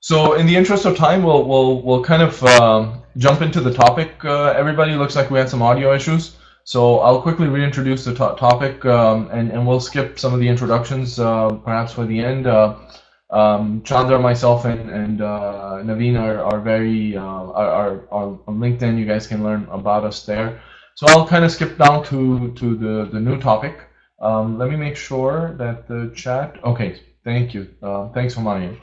So in the interest of time, we'll kind of jump into the topic. Everybody, looks like we had some audio issues, so I'll quickly reintroduce the topic, and we'll skip some of the introductions, perhaps for the end. Chandra, myself, and Naveen are very are on LinkedIn. You guys can learn about us there. So I'll kind of skip down to the new topic. Let me make sure that the chat. Okay, thank you. Thanks for monitoring.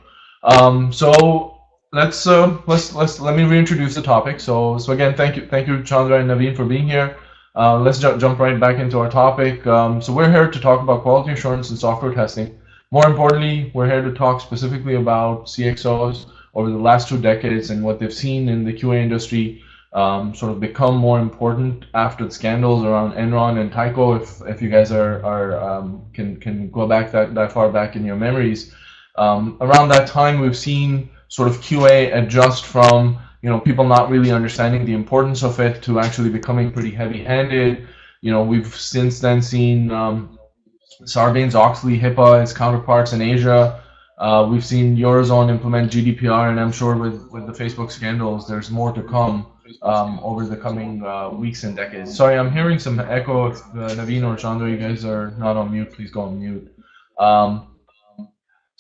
So let me reintroduce the topic. So again, thank you Chandra and Naveen for being here. Let's jump right back into our topic. So we're here to talk about quality assurance and software testing. More importantly, we're here to talk specifically about CXOs over the last 2 decades and what they've seen in the QA industry sort of become more important after the scandals around Enron and Tyco. If you guys can go back that far back in your memories. Around that time, we've seen sort of QA adjust from people not really understanding the importance of it to actually becoming pretty heavy-handed. We've since then seen Sarbanes-Oxley, HIPAA as counterparts in Asia. We've seen Eurozone implement GDPR, and I'm sure with the Facebook scandals, there's more to come over the coming weeks and decades. Sorry, I'm hearing some echo. If Naveen or Chandra, you guys are not on mute, please go on mute.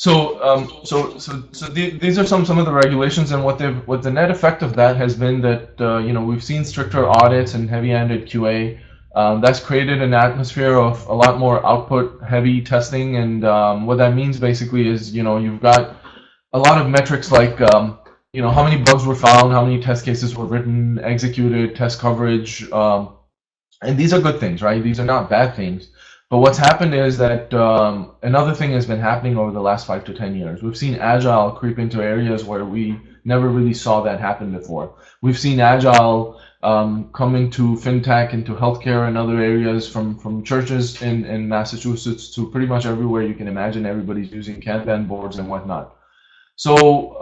These are some of the regulations, and what the net effect of that has been that we've seen stricter audits and heavy-handed QA. That's created an atmosphere of a lot more output-heavy testing, and what that means basically is you've got a lot of metrics like how many bugs were found, how many test cases were written, executed, test coverage, and these are good things, right? These are not bad things. But what's happened is that another thing has been happening over the last 5 to 10 years. We've seen Agile creep into areas where we never really saw that happen before. We've seen Agile come into fintech, into healthcare, and other areas, from churches in Massachusetts to pretty much everywhere you can imagine. Everybody's using Kanban boards and whatnot. So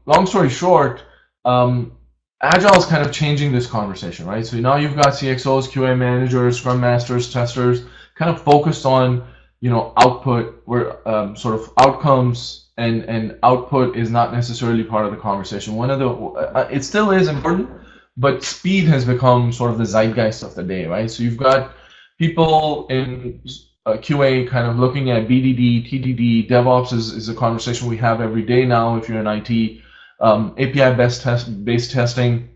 long story short, Agile is kind of changing this conversation, right? So now you've got CXOs, QA managers, Scrum masters, testers, kind of focused on output, where sort of outcomes and output is not necessarily part of the conversation. One of the it still is important, but speed has become sort of the zeitgeist of the day, right? So you've got people in QA kind of looking at BDD, TDD, DevOps is a conversation we have every day now if you're in IT. API-based testing.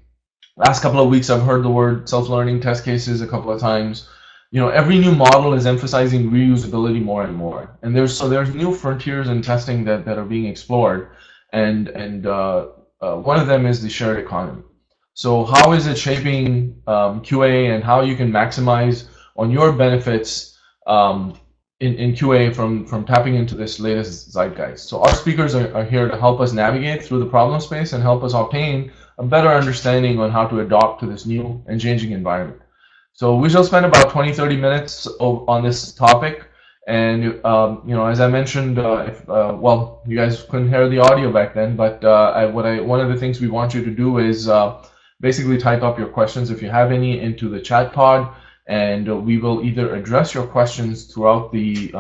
Last couple of weeks, I've heard the word self-learning test cases a couple of times. Every new model is emphasizing reusability more and more, and there's new frontiers in testing that are being explored, and one of them is the shared economy. So how is it shaping QA, and how you can maximize on your benefits in QA from tapping into this latest zeitgeist. So our speakers are here to help us navigate through the problem space and help us obtain a better understanding on how to adapt to this new and changing environment. So we shall spend about 20-30 minutes on this topic, and as I mentioned, well, you guys couldn't hear the audio back then, but one of the things we want you to do is basically type up your questions if you have any into the chat pod, and we will either address your questions throughout the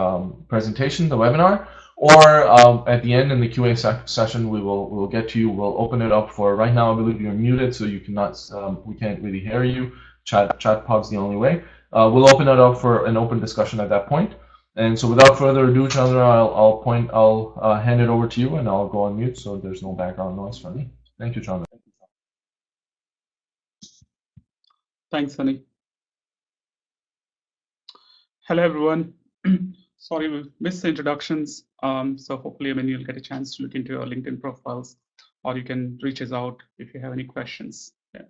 presentation, the webinar, or at the end in the QA session we'll get to you. We'll open it up for right now. I believe you're muted, so you cannot we can't really hear you. Chat pod's the only way. We'll open it up for an open discussion at that point. And so without further ado, Chandra, I'll hand it over to you, and I'll go on mute so there's no background noise from me. Thank you, Chandra. Thanks, Sunny. Hello, everyone. Sorry, we missed the introductions. So hopefully, you'll get a chance to look into your LinkedIn profiles, or you can reach us out if you have any questions. Yeah.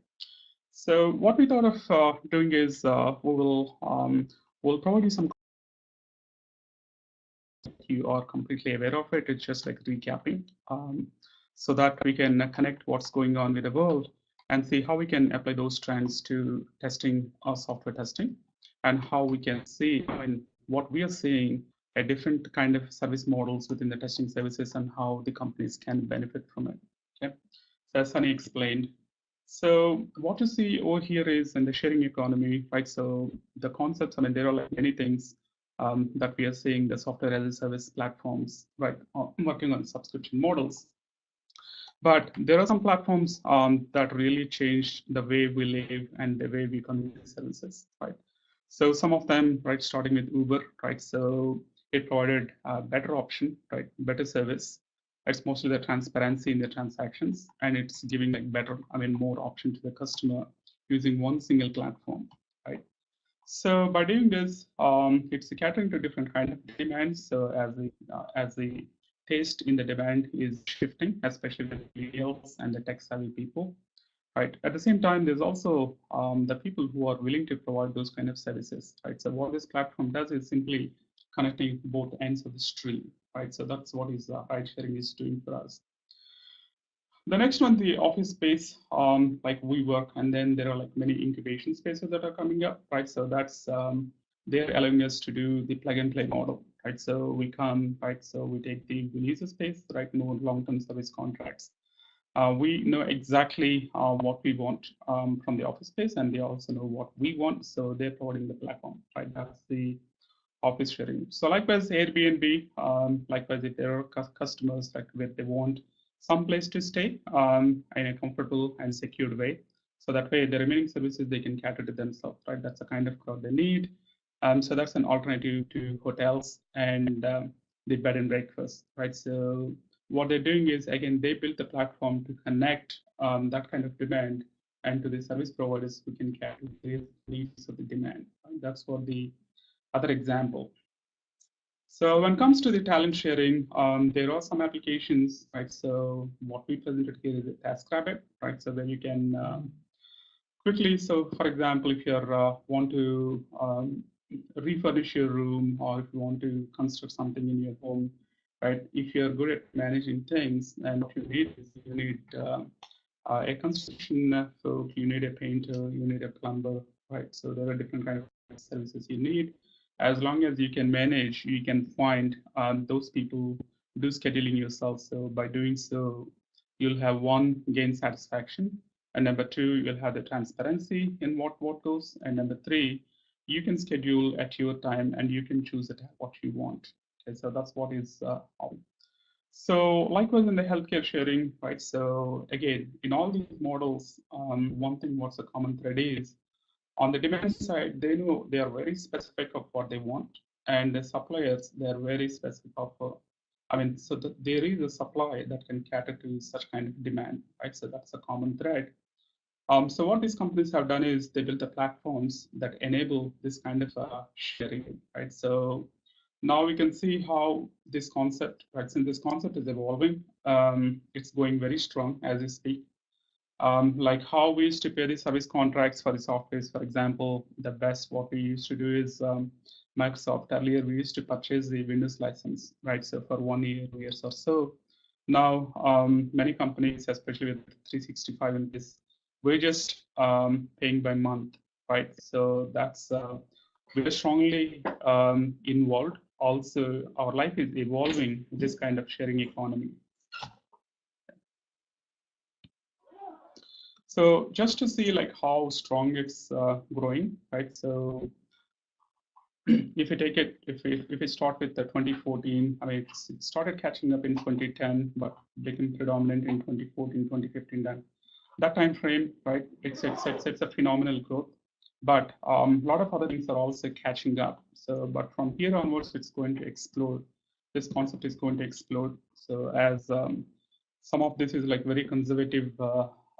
So what we thought of doing is we'll provide you some. You are completely aware of it. It's just like recapping, so that we can connect what's going on with the world and see how we can apply those trends to testing or software testing, and how we can see what we are seeing a different kind of service models within the testing services and how the companies can benefit from it. Okay, so as Sunny explained. So what you see over here is in the sharing economy, right? So the concepts, there are like many things that we are seeing, the software as a service platforms, right, working on subscription models. But there are some platforms that really changed the way we live and the way we consume services, right? So some of them, right, starting with Uber, right? So it provided a better option, right? Better service. It's mostly the transparency in the transactions, and it's giving like better, more option to the customer using one single platform, right? So by doing this, it's catering to different kind of demands. So as the taste in the demand is shifting, especially the millennials and the tech savvy people, right? At the same time, there's also the people who are willing to provide those kind of services, right? So what this platform does is simply connecting both ends of the stream, right? So that's what is ride sharing is doing for us. The next one, the office space, like WeWork, and then there are like many incubation spaces that are coming up, right? So that's they're allowing us to do the plug and play model, right? So we come, right? So we take we lease a space, right? No long-term service contracts. We know exactly what we want from the office space, and they also know what we want. So they're providing the platform, right? That's the office sharing. So likewise, Airbnb, likewise, if there are customers like where they want some place to stay in a comfortable and secured way, so that way the remaining services they can cater to themselves, right? That's the kind of crowd they need. So that's an alternative to hotels and the bed and breakfast, right? So what they're doing is, again, they built the platform to connect that kind of demand and to the service providers who can cater to the needs of the demand. Right? That's what the other example. So when it comes to the talent sharing, there are some applications, right? So what we presented here is a TaskRabbit, right? So where you can quickly, so for example, if you want to refurnish your room, or if you want to construct something in your home, right? If you're good at managing things, and what you need is you need a construction folk, you need a painter, you need a plumber, right? So there are different kind of services you need. As long as you can manage, you can find those people, do scheduling yourself. So by doing so, you'll have one, gain satisfaction, and number two, you'll have the transparency in what goes, and number three, you can schedule at your time and you can choose it what you want. Okay, so that's what is so likewise in the healthcare sharing, right? So again, in all these models, one thing what's a common thread is on the demand side, they know they are very specific of what they want, and the suppliers they are very specific of. So there is a supply that can cater to such kind of demand, right? So that's a common thread. So what these companies have done is they built the platforms that enable this kind of sharing, right? So now we can see how this concept, right? Since this concept is evolving, it's going very strong as we speak. Like how we used to pay the service contracts for the software, for example, the best what we used to do is Microsoft earlier, we used to purchase the Windows license, right? So for 1 year, 2 years or so. Now, many companies, especially with 365 in this, we're just paying by month, right? So that's we're strongly involved. Also, our life is evolving with this kind of sharing economy. So just to see like how strong it's growing, right? So if you take it, if we start with the 2014, it started catching up in 2010, but became predominant in 2014, 2015. That time frame, right? It's a phenomenal growth, but a lot of other things are also catching up. So, but from here onwards, it's going to explode. This concept is going to explode. So, as some of this is like very conservative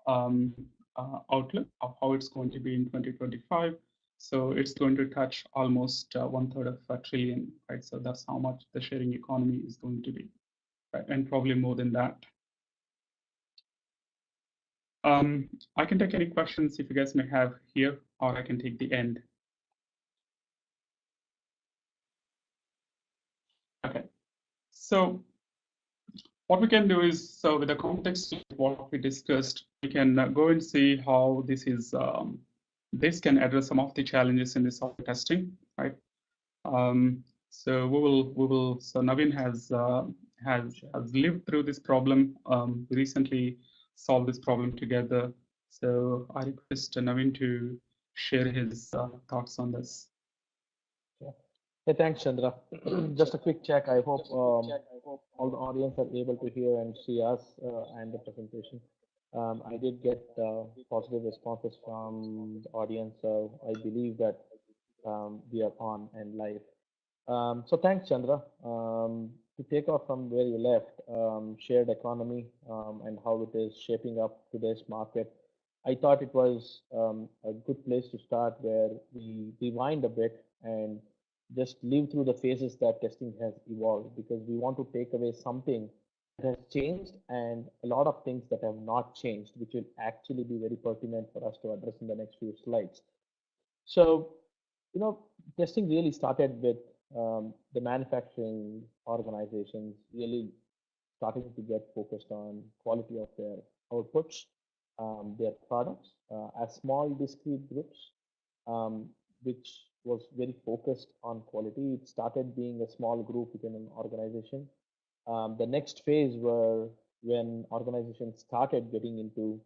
outlook of how it's going to be in 2025. So it's going to touch almost 1/3 of a trillion, right? So that's how much the sharing economy is going to be, right? And probably more than that. I can take any questions if you guys may have here, or I can take the end. Okay, so what we can do is, so with the context of what we discussed, we can go and see how this is, this can address some of the challenges in the software testing, right? So so Navin has lived through this problem. We recently solved this problem together. So I request Navin to share his thoughts on this. Hey, thanks, Chandra. Just a quick check. I hope all the audience are able to hear and see us and the presentation. I did get positive responses from the audience, so I believe that we are on and live. So thanks, Chandra. To take off from where you left, shared economy and how it is shaping up today's market, I thought it was a good place to start where we rewind a bit and just live through the phases that testing has evolved, because we want to take away something that has changed and a lot of things that have not changed, which will actually be very pertinent for us to address in the next few slides. So, you know, testing really started with the manufacturing organizations really starting to get focused on quality of their outputs, their products, as small discrete groups, um, which was very focused on quality. It started being a small group within an organization. The next phase were when organizations started getting into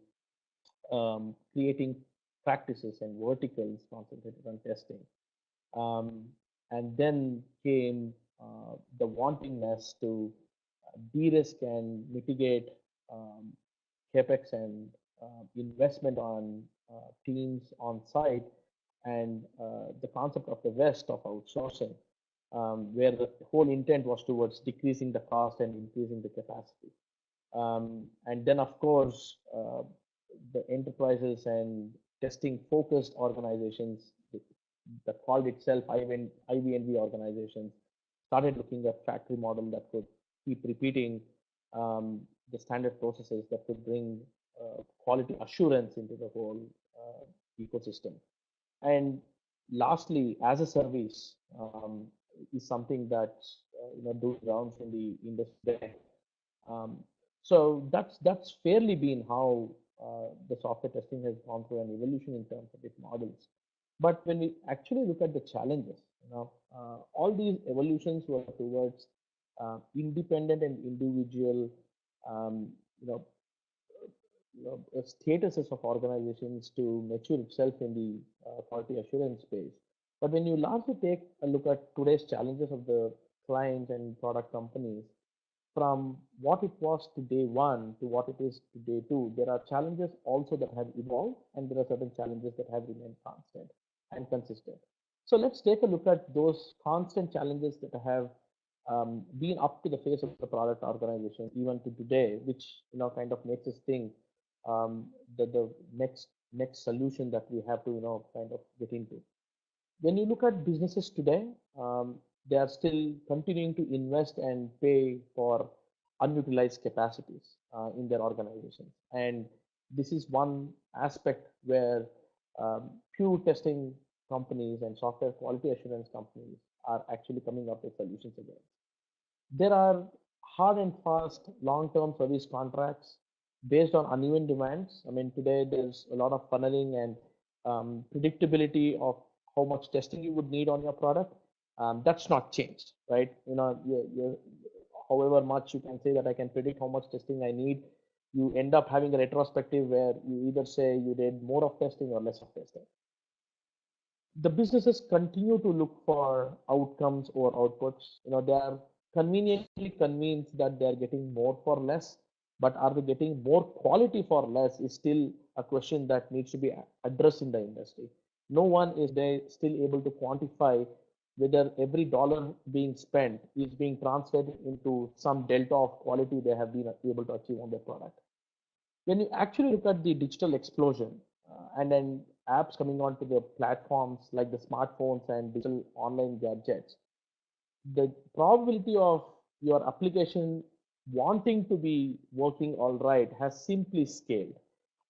creating practices and verticals concentrated on testing. Um, and then came the wantingness to de-risk and mitigate um, capex and investment on teams on site, and the concept of the West of outsourcing, where the whole intent was towards decreasing the cost and increasing the capacity. And then, of course, the enterprises and testing focused organizations that called itself IVNV organizations started looking at factory model that could keep repeating the standard processes that could bring quality assurance into the whole ecosystem. And lastly, as a service is something that doing rounds in the industry. Um, so that's fairly been how the software testing has gone through an evolution in terms of its models. But when we actually look at the challenges, all these evolutions were towards independent and individual, um, you know, statuses of organizations to mature itself in the quality assurance space. But when you largely take a look at today's challenges of the clients and product companies, from what it was to day one to what it is to day two, there are challenges also that have evolved, and there are certain challenges that have remained constant and consistent. So let's take a look at those constant challenges that have been up to the face of the product organization even to today, which kind of makes us think that the next solution that we have to kind of get into. When you look at businesses today, they are still continuing to invest and pay for unutilized capacities in their organizations. And this is one aspect where few testing companies and software quality assurance companies are actually coming up with solutions again. There are hard and fast long-term service contracts based on uneven demands. I mean, today there's a lot of funneling and predictability of how much testing you would need on your product. That's not changed, right? However much you can say that I can predict how much testing I need, you end up having a retrospective where you either say you did more of testing or less of testing. The businesses continue to look for outcomes or outputs. They are conveniently convinced that they are getting more for less, but are they getting more quality for less is still a question that needs to be addressed in the industry. No one is they still able to quantify whether every dollar being spent is being translated into some delta of quality they have been able to achieve on their product. When you actually look at the digital explosion and then apps coming onto the platforms like the smartphones and digital online gadgets, the probability of your application wanting to be working all right has simply scaled.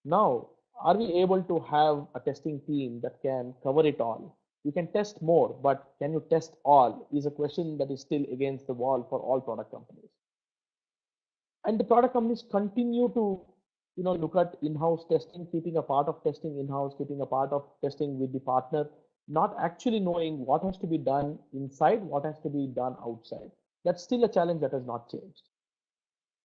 Now, are we able to have a testing team that can cover it all? You can test more, but can you test all is a question that is still against the wall for all product companies. And the product companies continue to look at in-house testing, keeping a part of testing in-house, keeping a part of testing with the partner, not actually knowing what has to be done inside, what has to be done outside. That's still a challenge that has not changed.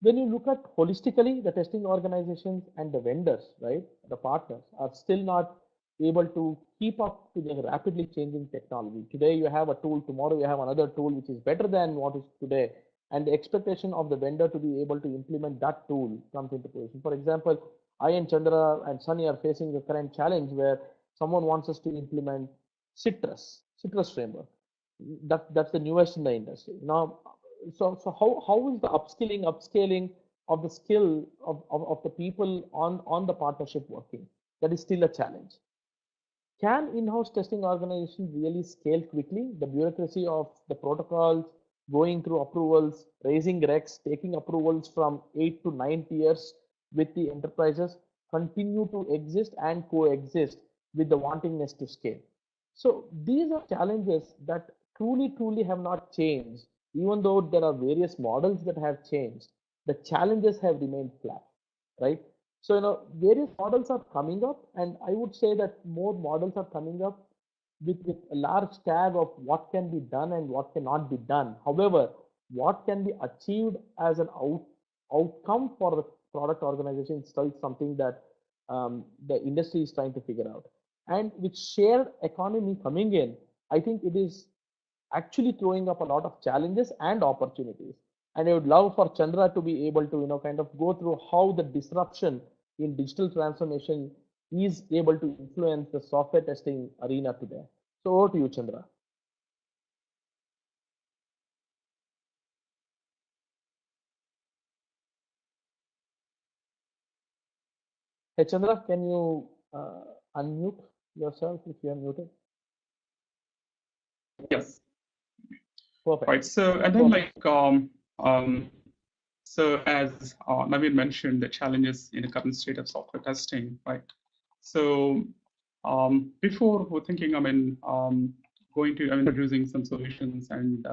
When you look at holistically, the testing organizations and the vendors, right, the partners are still not able to keep up to the rapidly changing technology. Today you have a tool, tomorrow you have another tool which is better than what is today. and the expectation of the vendor to be able to implement that tool comes into position. For example, I and Chandra and Sunny are facing the current challenge where someone wants us to implement Citrus framework. That's the newest in the industry. Now, so how is the upscaling of the skill of the people on the partnership working? That is still a challenge. Can in-house testing organization really scale quickly? The bureaucracy of the protocols, going through approvals, raising recs, taking approvals from 8 to 9 tiers with the enterprises continue to exist and coexist with the wantingness to scale. So these are challenges that truly have not changed. Even though there are various models that have changed, the challenges have remained flat, right? So, various models are coming up, and I would say that more models are coming up with a large tag of what can be done and what cannot be done. However, what can be achieved as an outcome for the product organization is still something that the industry is trying to figure out. And with shared economy coming in, I think it is actually throwing up a lot of challenges and opportunities. And I would love for Chandra to be able to, kind of go through how the disruption in digital transformation is able to influence the software testing arena today. So over to you, Chandra. Hey, Chandra, can you unmute yourself if you are muted? Yes. Perfect. Right. So, and then so as Naveen mentioned, the challenges in the current state of software testing, right? So before we're thinking, introducing some solutions and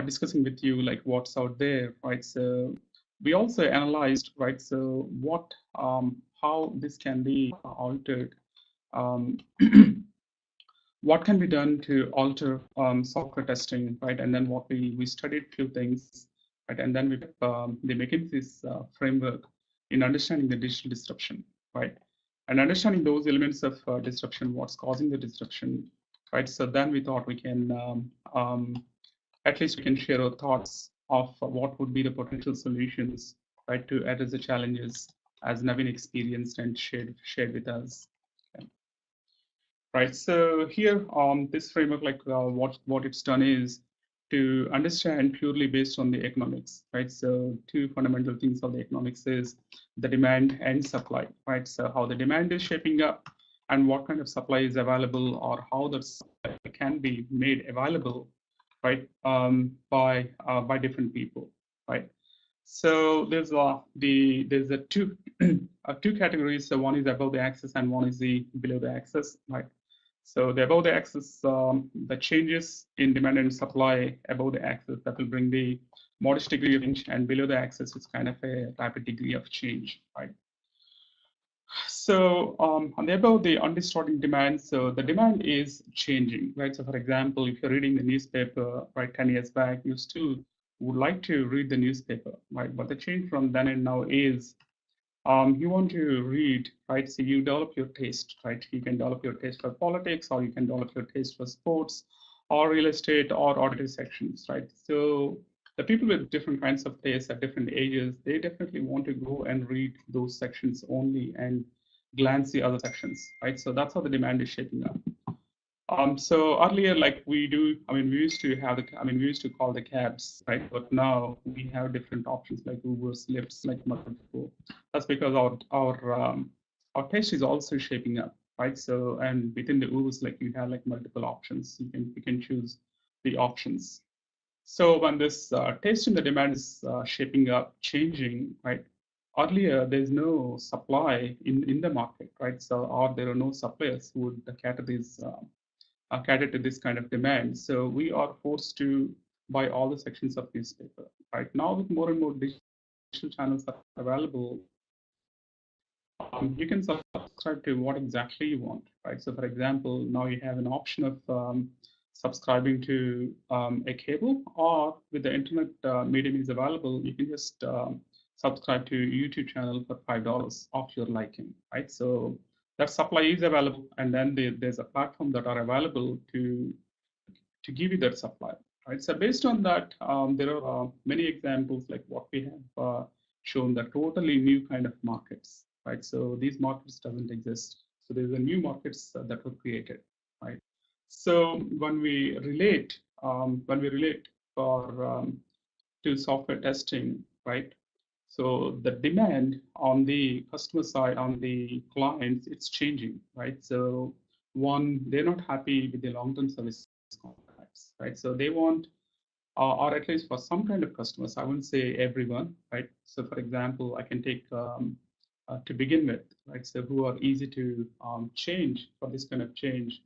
discussing with you like what's out there, right? So we also analyzed, right? So what, how this can be altered. What can be done to alter software testing, right? And then what we studied few things, right? And then we the McKinsey's framework in understanding the digital disruption, right? And understanding those elements of disruption, what's causing the disruption, right? So then we thought we can, at least we can share our thoughts of what would be the potential solutions, right, to address the challenges as Naveen experienced and shared with us. Right, so here this framework, what it's done is to understand purely based on the economics, right? So two fundamental things of the economics is the demand and supply, right? So how the demand is shaping up and what kind of supply is available or how the supply can be made available, right, by different people, right? So there's a two two categories. So one is above the axis and one is the below the axis, right? So the above the axis, the changes in demand and supply above the axis that will bring the modest degree of change, and below the axis is kind of a rapid degree of change, right? So on the above the undistorting demand, so the demand is changing, right? So for example, if you're reading the newspaper, right, 10 years back, you still would like to read the newspaper, right? But the change from then and now is you want to read, right? So you develop your taste, right? You can develop your taste for politics, or you can develop your taste for sports, or real estate, or auditor sections, right? So the people with different kinds of tastes at different ages, they definitely want to go and read those sections only and glance the other sections, right? So that's how the demand is shaping up. So earlier, like we used to have we used to call the cabs, right? But now we have different options like Ubers, Lyfts, like multiple. That's because our taste is also shaping up, right? So, and within the Ubers, like you have like multiple options. You can choose the options. So when this taste and the demand is shaping up, changing, right? Earlier, there's no supply in the market, right? So, or there are no suppliers who would cater to this kind of demand. So we are forced to buy all the sections of newspaper. Right now, with more and more digital channels that are available, you can subscribe to what exactly you want. Right. So, for example, now you have an option of subscribing to a cable, or with the internet medium is available, you can just subscribe to a YouTube channel for $5 of your liking. Right. So that supply is available, and then there's a platform that are available to give you that supply, right? So based on that, there are many examples like what we have shown, that totally new kind of markets, right? So these markets doesn't exist. So there's a new markets that were created, right? So when we relate for to software testing, right? So the demand on the customer side, on the clients, it's changing, right? So one, they're not happy with the long-term service contracts, right? So they want, or at least for some kind of customers, I wouldn't say everyone, right? So for example, I can take to begin with, right? So who are easy to change for this kind of change,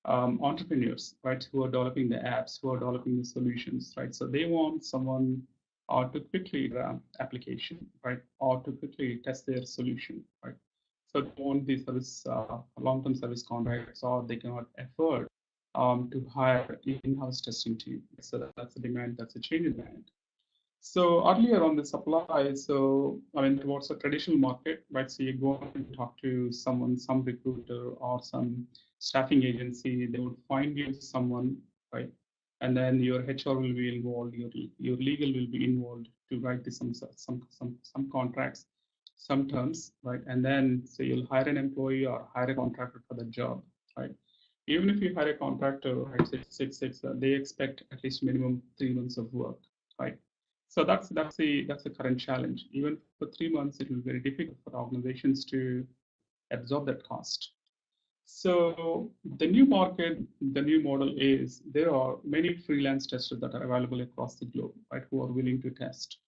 entrepreneurs, right, who are developing the apps, who are developing the solutions, right? So they want someone to quickly application, right, or to quickly test their solution, right? So they want the service, long-term service contracts, or they cannot afford to hire in-house testing team. So that's a demand, that's a change in demand. So earlier on the supply, so I mean, towards a traditional market, right? So you go and talk to someone, some recruiter or some staffing agency, they would find you someone, right? And then your HR will be involved, your legal will be involved to write some contracts, some terms, right? And then so you'll hire an employee or hire a contractor for the job, right? Even if you hire a contractor, right, they expect at least minimum 3 months of work, right? So that's the current challenge. Even for 3 months, it will be very difficult for organizations to absorb that cost. So the new market, the new model is there are many freelance testers that are available across the globe, right, who are willing to test,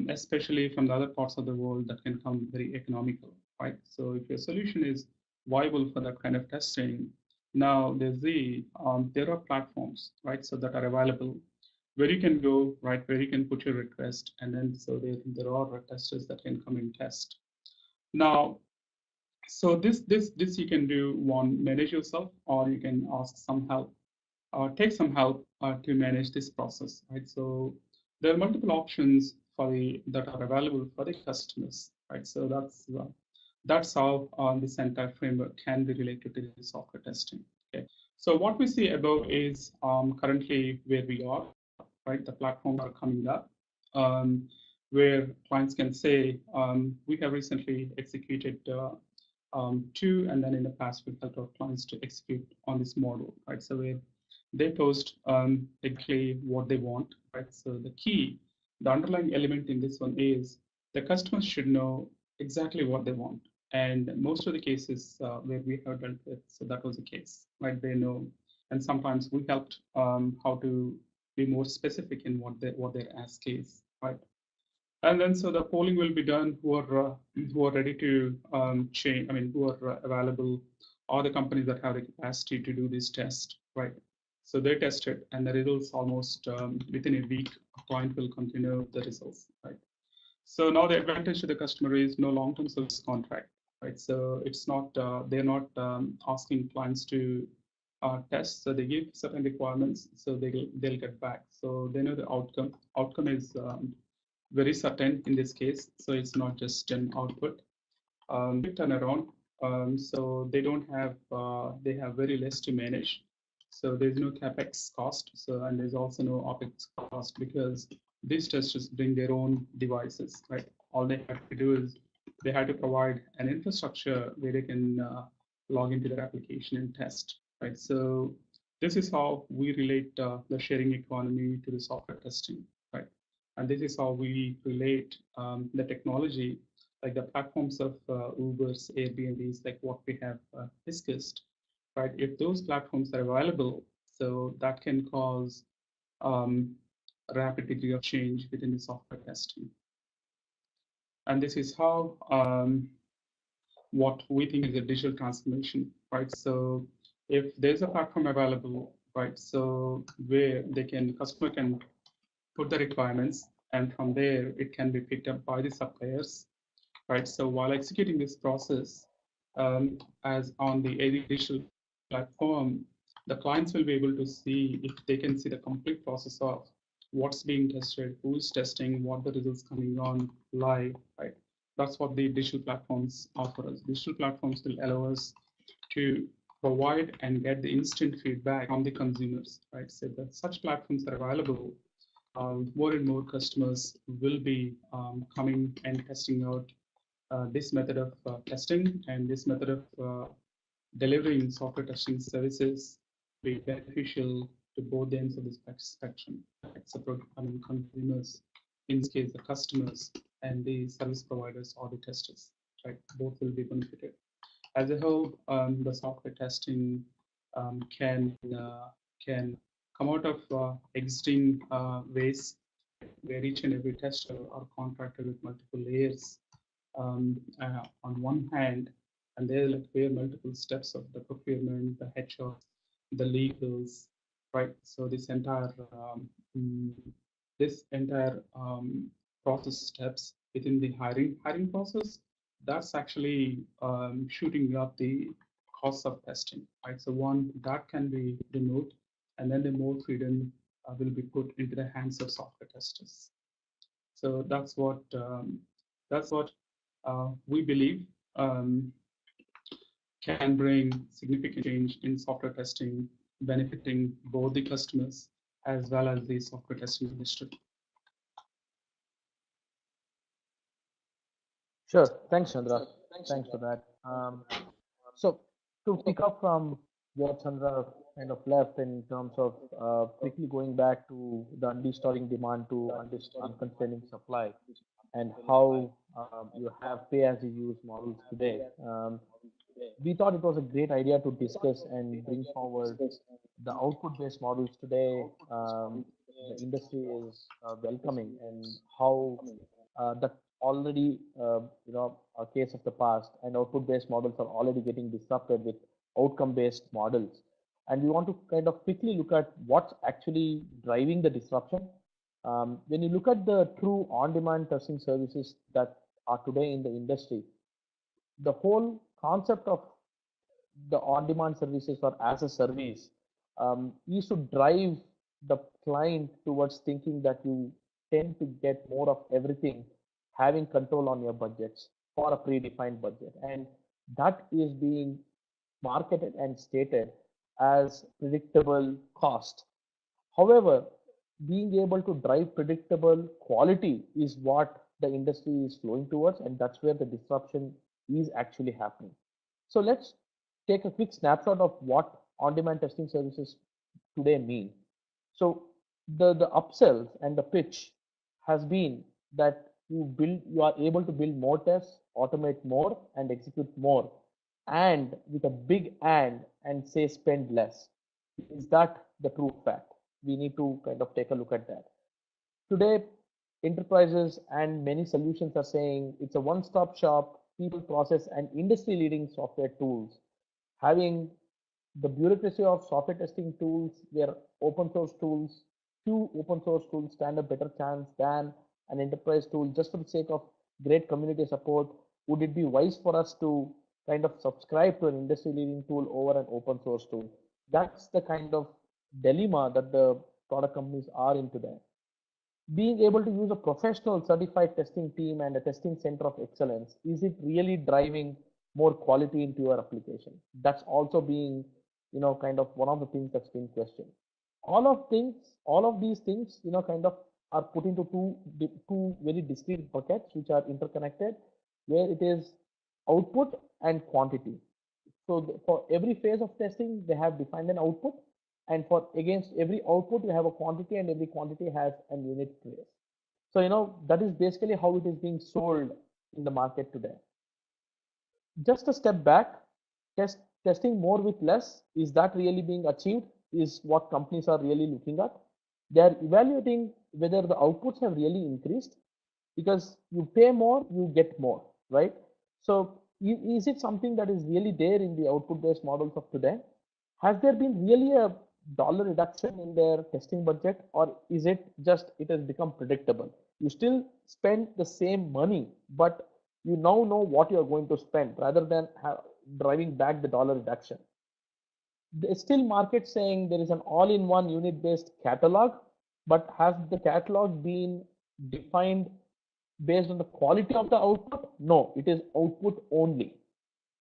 especially from the other parts of the world that can come very economical, right? So if your solution is viable for that kind of testing, now there are platforms, right, so that are available where you can go, right, where you can put your request, and then so there are testers that can come and test. Now, so this you can do one, manage yourself, or you can ask some help, take some help to manage this process, right? So there are multiple options that are available for the customers, right? So that's how this entire framework can be related to the software testing. Okay. So what we see above is currently where we are, right? The platforms are coming up, where clients can say, we have recently executed 2, and then in the past we've helped our clients to execute on this model, right? So where they post exactly what they want, right? So the underlying element in this one is the customers should know exactly what they want. And most of the cases where we have dealt with, so that was the case, right? They know, and sometimes we helped how to be more specific in what their ask is, right? And then so the polling will be done who are ready to change. I mean, who are available, or the companies that have the capacity to do this test, right? So they test it, and the results almost within a week, a client will continue the results, right? So now the advantage to the customer is no long-term service contract, right? So it's not they're not asking clients to test. So they give certain requirements, so they'll get back. So they know the outcome. Outcome is very certain in this case. So it's not just an output. Quick turnaround. So they don't have they have very less to manage. So there's no CAPEX cost. So and there's also no OPEX cost because these testers bring their own devices, right? All they have to do is they have to provide an infrastructure where they can log into their application and test, right? So this is how we relate the sharing economy to the software testing, right? And this is how we relate the technology, like the platforms of Uber's, Airbnb's, like what we have discussed, right? If those platforms are available, so that can cause a rapid degree of change within the software testing. And this is how what we think is a digital transformation, right? So if there's a platform available, right? So where customer can put the requirements, and from there it can be picked up by the suppliers, right? So while executing this process, as on the AD digital platform, the clients will be able to see if they can see the complete process of what's being tested, who's testing, what the results coming on live, right? That's what the digital platforms offer us. Digital platforms will allow us to provide and get the instant feedback from the consumers, right? So that such platforms are available, more and more customers will be coming and testing out this method of testing, and this method of delivering software testing services be beneficial to both the ends of the spectrum, right? So, consumers, in this case, the customers and the service providers or the testers, right? Both will be benefited. As a whole, the software testing can come out of existing ways where each and every tester are contracted with multiple layers on one hand, and they like wear multiple steps of the procurement, the HR, the legals, right? So mm, this entire process steps within the hiring process, that's actually shooting up the cost of testing, right? So one that can be removed, and then the more freedom will be put into the hands of software testers. So that's what we believe can bring significant change in software testing, benefiting both the customers as well as the software testing industry. Sure. Thanks, Chandra. Thanks for that. So to pick up from where Chandra kind of left in terms of quickly going back to the undisturbing demand to unconstraining supply and how you have pay-as-you-use models today. We thought it was a great idea to discuss and bring forward the output-based models today. The industry is welcoming, and how that already a case of the past, and output-based models are already getting disrupted with outcome-based models. And we want to kind of quickly look at what's actually driving the disruption. When you look at the true on-demand testing services that are today in the industry, the whole concept of the on-demand services or as a service is to drive the client towards thinking that you tend to get more of everything, having control on your budgets for a predefined budget. And that is being marketed and stated as predictable cost. However, being able to drive predictable quality is what the industry is flowing towards, and that's where the disruption is actually happening. So let's take a quick snapshot of what on-demand testing services today mean. So the upsells and the pitch has been that you are able to build more tests, automate more, and execute more, and with a big and say spend less. Is that the true fact? We need to kind of take a look at that. Today, enterprises and many solutions are saying it's a one-stop shop, people, process, and industry-leading software tools. Having the bureaucracy of software testing tools, where open source tools, few open source tools stand a better chance than an enterprise tool, just for the sake of great community support. Would it be wise for us to kind of subscribe to an industry-leading tool over an open source tool? That's the kind of dilemma that the product companies are in today. Being able to use a professional certified testing team and a testing center of excellence, is it really driving more quality into your application? That's also being, kind of one of the things that's being questioned. All of these things, kind of are put into two very discrete buckets which are interconnected, where it is output and quantity. So for every phase of testing, they have defined an output, and for against every output, you have a quantity, and every quantity has an unit place. So that is basically how it is being sold in the market today. Just a step back, testing more with less, is that really being achieved? Is what companies are really looking at. They are evaluating whether the outputs have really increased, because you pay more, you get more, right? So is it something that is really there in the output-based models of today? Has there been really a dollar reduction in their testing budget, or is it just it has become predictable? You still spend the same money, but you now know what you are going to spend rather than driving back the dollar reduction. There's still market saying there is an all-in-one unit-based catalog, but has the catalog been defined based on the quality of the output? No, it is output only.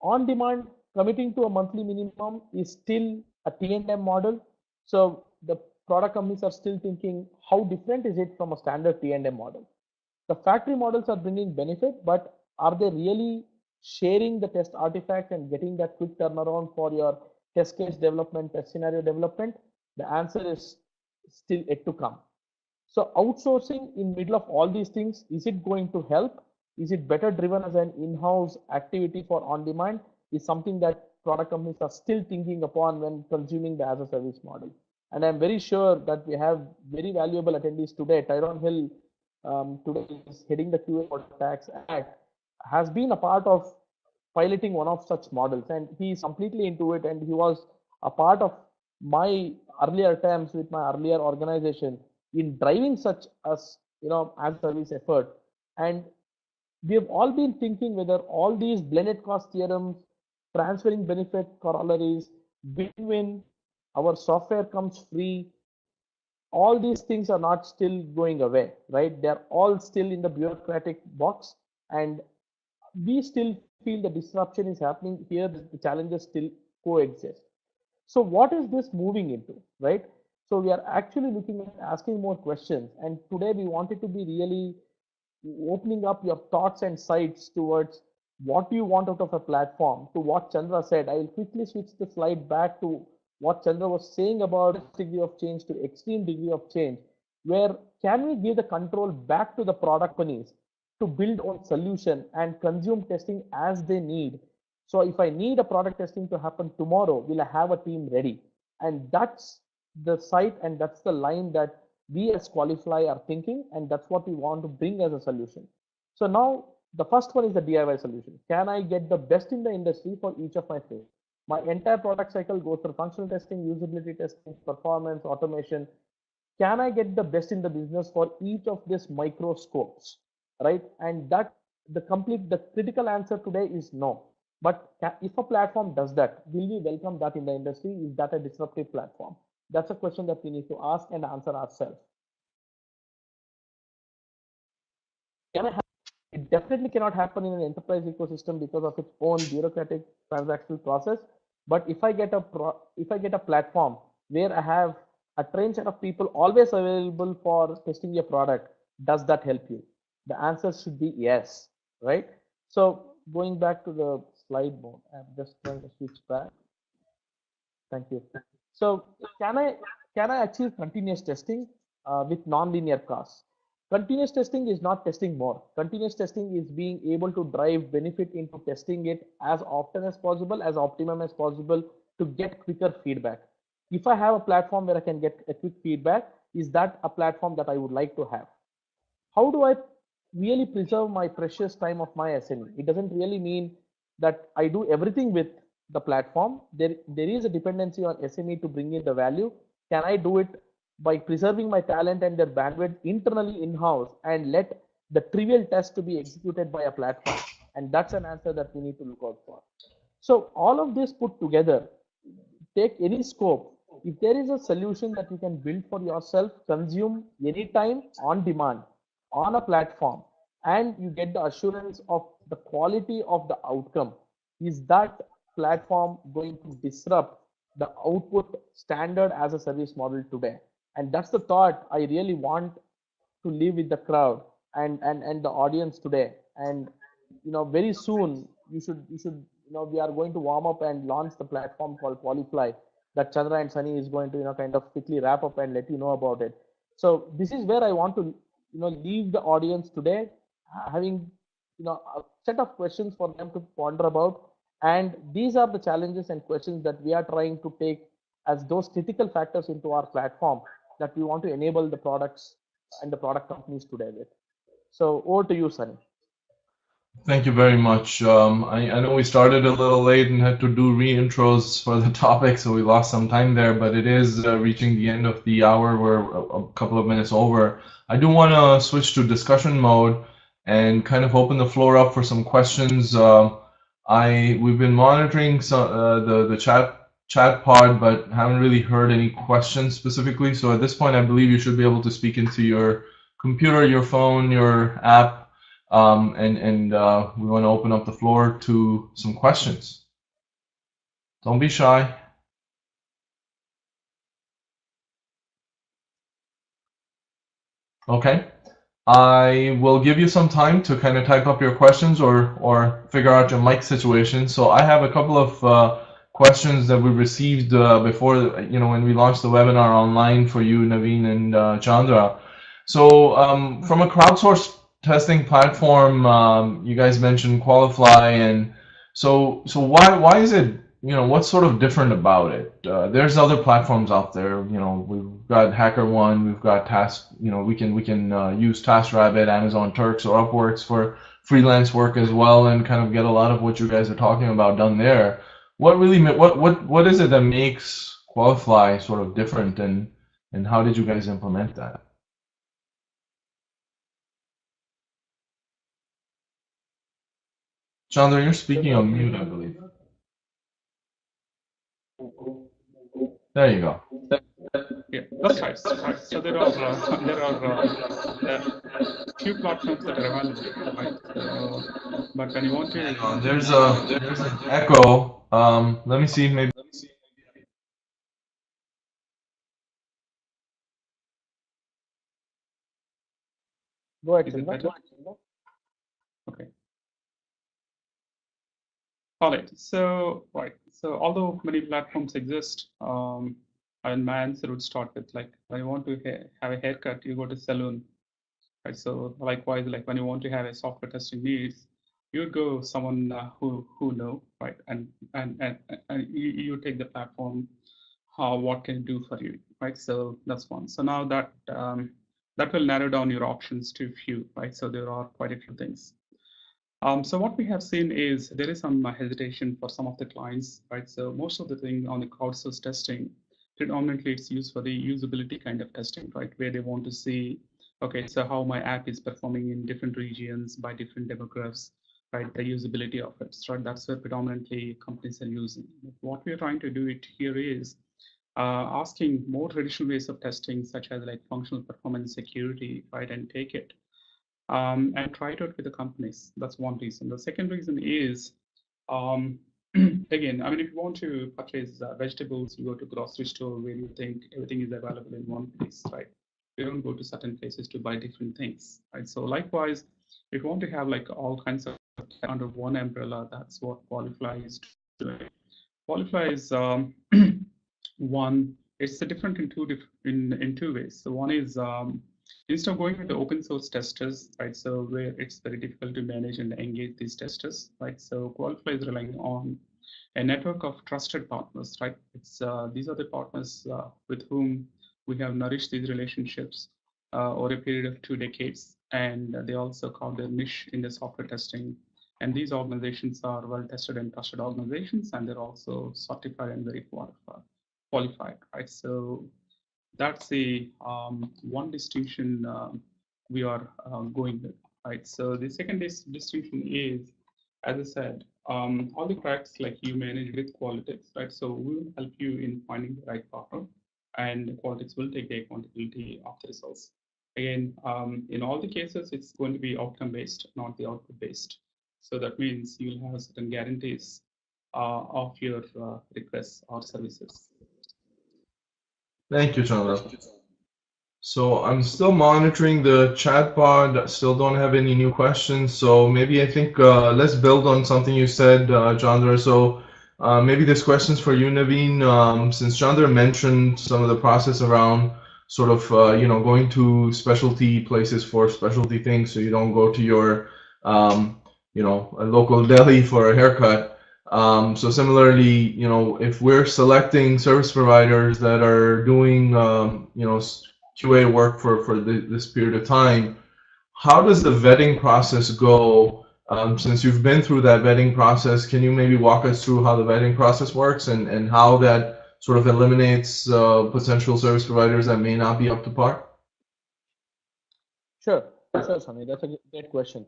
On demand committing to a monthly minimum is still a T&M model. So the product companies are still thinking, how different is it from a standard T&M model? The factory models are bringing benefit, but are they really sharing the test artifact and getting that quick turnaround for your test case development, test scenario development? The answer is still yet to come. So outsourcing in middle of all these things, is it going to help? Is it better driven as an in-house activity for on-demand? Is something that product companies are still thinking upon when consuming the as-a-service model. And I'm very sure that we have very valuable attendees today. Tyrone Hill today is heading the QA for Tax Act, has been a part of piloting one of such models, and he is completely into it, and he was a part of my earlier attempts with my earlier organization in driving such as as service effort. And we have all been thinking whether all these blended cost theorems, transferring benefit corollaries, win-win, our software comes free, all these things are not still going away, right? They're all still in the bureaucratic box, and we still feel the disruption is happening here. The challenges still coexist. So what is this moving into, right? So we are actually looking at asking more questions, and today we wanted to be really opening up your thoughts and sights towards what do you want out of a platform, to what Chandra said. I will quickly switch the slide back to what Chandra was saying about degree of change to extreme degree of change, where can we give the control back to the product companies to build on solution and consume testing as they need. So if I need a product testing to happen tomorrow, will I have a team ready? And that's the site, and that's the line that we as Qualifly are thinking, and that's what we want to bring as a solution. So now the first one is the DIY solution. Can I get the best in the industry for each of my phases? My entire product cycle goes through functional testing, usability testing, performance, automation. Can I get the best in the business for each of these micro scopes, right? And that the critical answer today is no. But if a platform does that, will we welcome that in the industry? Is that a disruptive platform? That's a question that we need to ask and answer ourselves. It definitely cannot happen in an enterprise ecosystem because of its own bureaucratic transactional process. But if I get a platform where I have a trained set of people always available for testing your product, does that help you? The answer should be yes, right? So going back to the slide mode, I'm just trying to switch back. Thank you. So can I achieve continuous testing with nonlinear costs? Continuous testing is not testing more. Continuous testing is being able to drive benefit into testing it as often as possible, as optimum as possible, to get quicker feedback. If I have a platform where I can get a quick feedback, is that a platform that I would like to have? How do I really preserve my precious time of my SME? It doesn't really mean that I do everything with the platform. There is a dependency on SME to bring in the value. Can I do it by preserving my talent and their bandwidth internally in-house and let the trivial test to be executed by a platform? And that's an answer that we need to look out for. So all of this put together, take any scope. If there is a solution that you can build for yourself, consume anytime on demand on a platform, and you get the assurance of the quality of the outcome, is that platform going to disrupt the output standard as a service model today? And that's the thought I really want to leave with the crowd and the audience today. And very soon you should we are going to warm up and launch the platform called Qualifly that Chandra and Sunny is going to kind of quickly wrap up and let you know about it. So this is where I want to leave the audience today, having a set of questions for them to ponder about. And these are the challenges and questions that we are trying to take as those critical factors into our platform that we want to enable the products and the product companies today with. So over to you, Sunny. Thank you very much. I know we started a little late and had to do re-intros for the topic, so we lost some time there, but it is reaching the end of the hour. We're a couple of minutes over. I do want to switch to discussion mode and kind of open the floor up for some questions. We've been monitoring the chat pod, but haven't really heard any questions specifically. So at this point, I believe you should be able to speak into your computer, your phone, your app, and we want to open up the floor to some questions. Don't be shy. Okay. I will give you some time to kind of type up your questions or figure out your mic situation. So I have a couple of questions that we received before, when we launched the webinar online for you, Naveen and Chandra. So from a crowdsourced testing platform, you guys mentioned Qualifly, and so why is it, what's sort of different about it? There's other platforms out there. We've got HackerOne, we've got Task. We can use TaskRabbit, Amazon Turks, or Upworks for freelance work as well, and kind of get a lot of what you guys are talking about done there. What is it that makes Qualifly sort of different, and how did you guys implement that? Chandra, you're speaking on mute, I believe. There you go. Yeah, that's right. So there are few platforms that are available, right? But when you want to, There's an echo. Let me see. Maybe. Go ahead, is it Chandra. better? Okay. All right. So although many platforms exist, and my answer would start with, like, when you want to have a haircut, you go to salon, right? So likewise, like when you want to have a software testing needs, you would go someone who know, right? And you take the platform, what can it do for you, right? So that's one. So now that will narrow down your options to few, right? So there are quite a few things. So what we have seen is there is some hesitation for some of the clients, right? So most of the thing on the crowdsource testing, predominantly it's used for the usability kind of testing, right? Where they want to see, okay, so how my app is performing in different regions by different demographics, right? The usability of it, right? That's where predominantly companies are using. What we are trying to do it here is asking more traditional ways of testing, such as like functional performance security, right? And take it and try it out with the companies. That's one reason. The second reason is, again, I mean, if you want to purchase vegetables, you go to grocery store where you think everything is available in one place, right? You don't go to certain places to buy different things, right? So likewise, if you want to have like all kinds of under one umbrella, that's what Qualifly is doing. Qualifly is one. It's different in in two ways. So one is instead of going with the open source testers, right? So where it's very difficult to manage and engage these testers, right? So Qualify is relying on a network of trusted partners, right? It's these are the partners with whom we have nourished these relationships over a period of 2 decades, and they also call their niche in the software testing. And these organizations are well-tested and trusted organizations, and they're also certified and very qualified, right? So that's the one distinction we are going with, right? So the second distinction is, as I said, all the cracks like you manage with Qualitics, right? So we will help you in finding the right partner, and Qualitics will take the accountability of the results. Again, in all the cases, it's going to be outcome-based, not the output-based. So that means you'll have certain guarantees of your requests or services. Thank you, Chandra. So I'm still monitoring the chat pod. Still don't have any new questions. So maybe I think let's build on something you said, Chandra. So maybe this question's for you, Naveen. Since Chandra mentioned some of the process around sort of going to specialty places for specialty things, so you don't go to your a local deli for a haircut. So similarly, if we're selecting service providers that are doing QA work for this period of time, how does the vetting process go? Since you've been through that vetting process, can you maybe walk us through how the vetting process works and how that sort of eliminates potential service providers that may not be up to par? Sure, Sunny. That's a great question.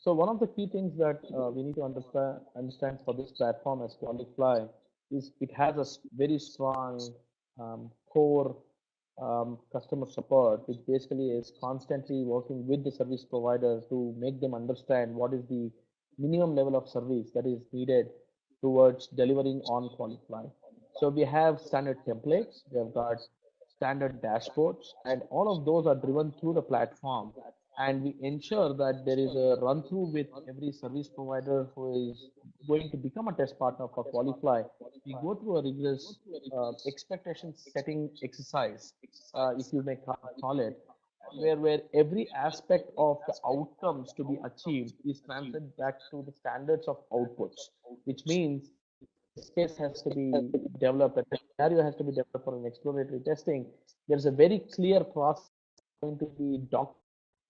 So one of the key things that we need to understand for this platform as Qualify is it has a very strong core customer support, which basically is constantly working with the service provider to make them understand what is the minimum level of service that is needed towards delivering on Qualifly. So we have standard templates, we have got standard dashboards, and all of those are driven through the platform. And we ensure that there is a run through with every service provider who is going to become a test partner for Qualifly. We go through a rigorous expectation setting exercise, if you may call it, where every aspect of the outcomes to be achieved is translated back to the standards of outputs, which means test case has to be developed, a scenario has to be developed for an exploratory testing. There's a very clear process going to be documented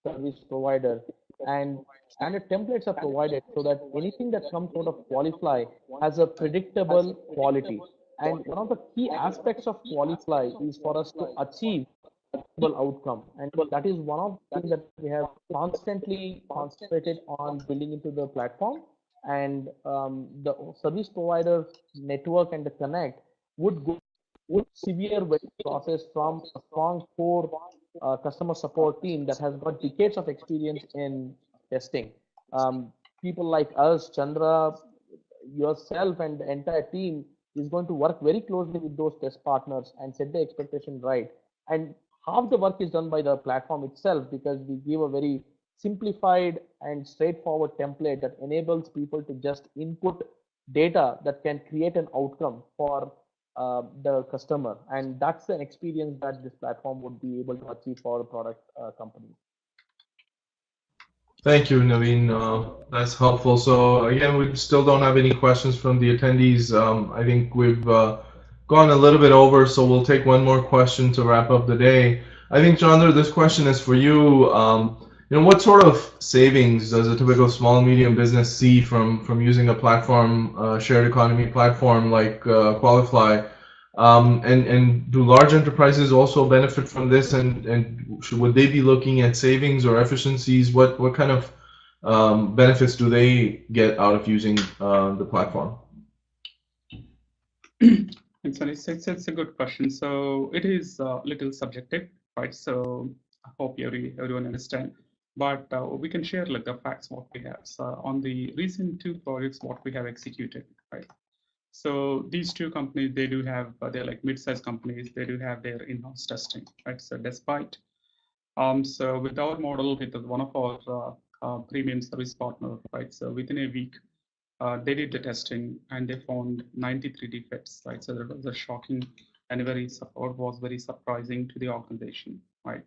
service provider, and standard templates are provided so that anything that comes out of Qualifly has a predictable quality. And one of the key aspects of Qualifly is for us to achieve outcome, and that is one of the things that we have constantly concentrated on building into the platform. And the service provider network and the connect would go would severe process from a strong core customer support team that has got decades of experience in testing. People like us, Chandra, yourself, and the entire team is going to work very closely with those test partners and set the expectation right. And half the work is done by the platform itself, because we give a very simplified and straightforward template that enables people to just input data that can create an outcome for the customer. And that's an experience that this platform would be able to achieve for the product companies. Thank you, Naveen. That's helpful. So again, we still don't have any questions from the attendees. I think we've gone a little bit over, so we'll take one more question to wrap up the day. I think, Chandra, this question is for you. What sort of savings does a typical small and medium business see from using a platform, shared economy platform like Qualifly? And do large enterprises also benefit from this? And would they be looking at savings or efficiencies? What kind of benefits do they get out of using the platform? It's a good question. So it is a little subjective, right? So I hope everyone understand. But we can share like the facts what we have. So on the recent 2 projects what we have executed, right? So these 2 companies, they do have, they're like mid-sized companies, they do have their in-house testing, right? So despite, so with our model, with one of our premium service partner, right? So within a week, they did the testing and they found 93 defects, right? So that was a shocking and was very surprising to the organization, right?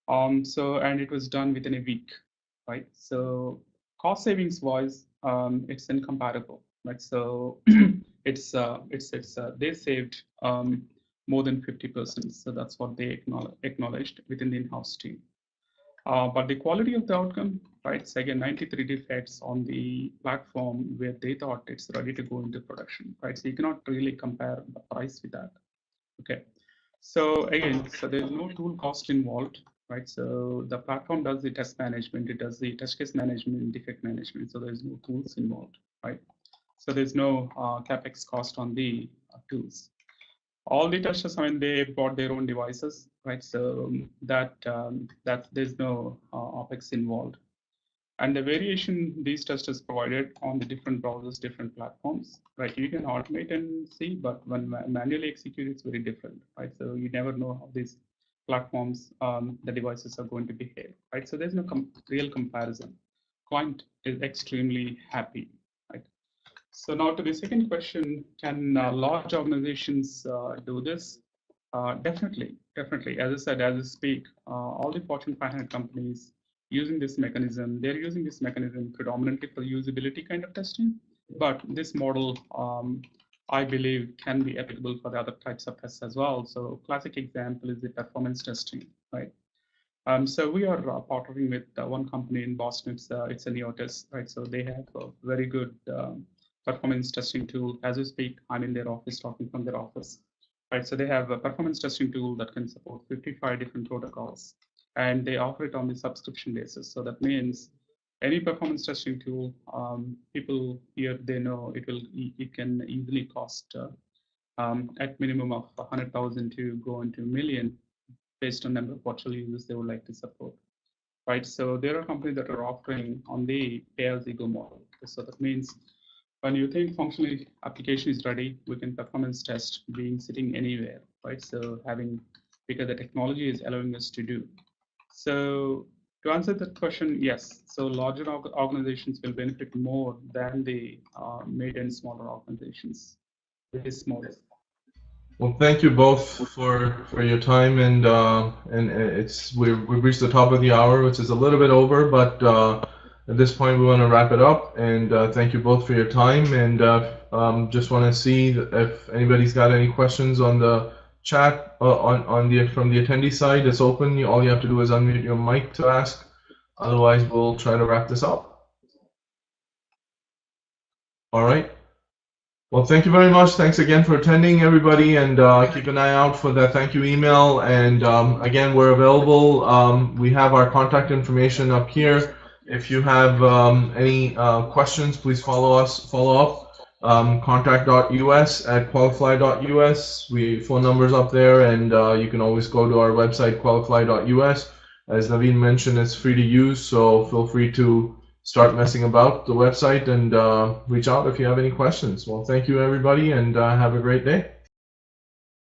And it was done within a week, right? So cost savings wise, it's incomparable, right? So they saved more than 50%. So that's what they acknowledged within the in-house team. But the quality of the outcome, right? So again, 93 defects on the platform where they thought it's ready to go into production, right? So you cannot really compare the price with that. Okay. So again, so there's no tool cost involved, right? So the platform does the test management, it does the test case management, defect management. So there's no tools involved, right? So there's no CAPEX cost on the tools. All the testers, I mean, they bought their own devices, right? So that there's no OPEX involved. And the variation these testers provided on the different browsers, different platforms, right? You can automate and see, but when manually execute, it's very different, right? So you never know how these platforms, the devices are going to behave, right? So there's no real comparison. Client is extremely happy, right? So now to the second question, can large organizations do this? Definitely. As I said, as I speak, all the Fortune 500 companies using this mechanism, they're using this mechanism predominantly for usability kind of testing, but this model, I believe, can be applicable for the other types of tests as well. So classic example is the performance testing, right? So we are partnering with one company in Boston, it's a Neotis, right? So they have a very good performance testing tool. As we speak, I'm in their office talking from their office, right? So they have a performance testing tool that can support 55 different protocols, and they offer it on the subscription basis. So that means any performance testing tool, people here, they know it can easily cost at minimum of 100,000 to go into a million based on number of virtual users they would like to support, right? So there are companies that are offering on the pay-as-you-go model. So that means when you think functional application is ready, we can performance test being sitting anywhere, right? So because the technology is allowing us to do. So to answer that question, yes. So larger organizations will benefit more than the mid and smaller organizations. It is smaller. Well, thank you both for your time, and we've reached the top of the hour, which is a little bit over, but at this point we want to wrap it up. And thank you both for your time, and just want to see if anybody's got any questions on the chat from the attendee side. It's open. All you have to do is unmute your mic to ask. Otherwise, we'll try to wrap this up. All right. Well, thank you very much. Thanks again for attending, everybody, and keep an eye out for the thank you email. And again, we're available. We have our contact information up here. If you have any questions, please follow up. Contact.us at qualifly.us. Phone numbers up there, and you can always go to our website, qualifly.us. As Naveen mentioned, it's free to use, so feel free to start messing about the website and reach out if you have any questions. Well, thank you, everybody, and have a great day.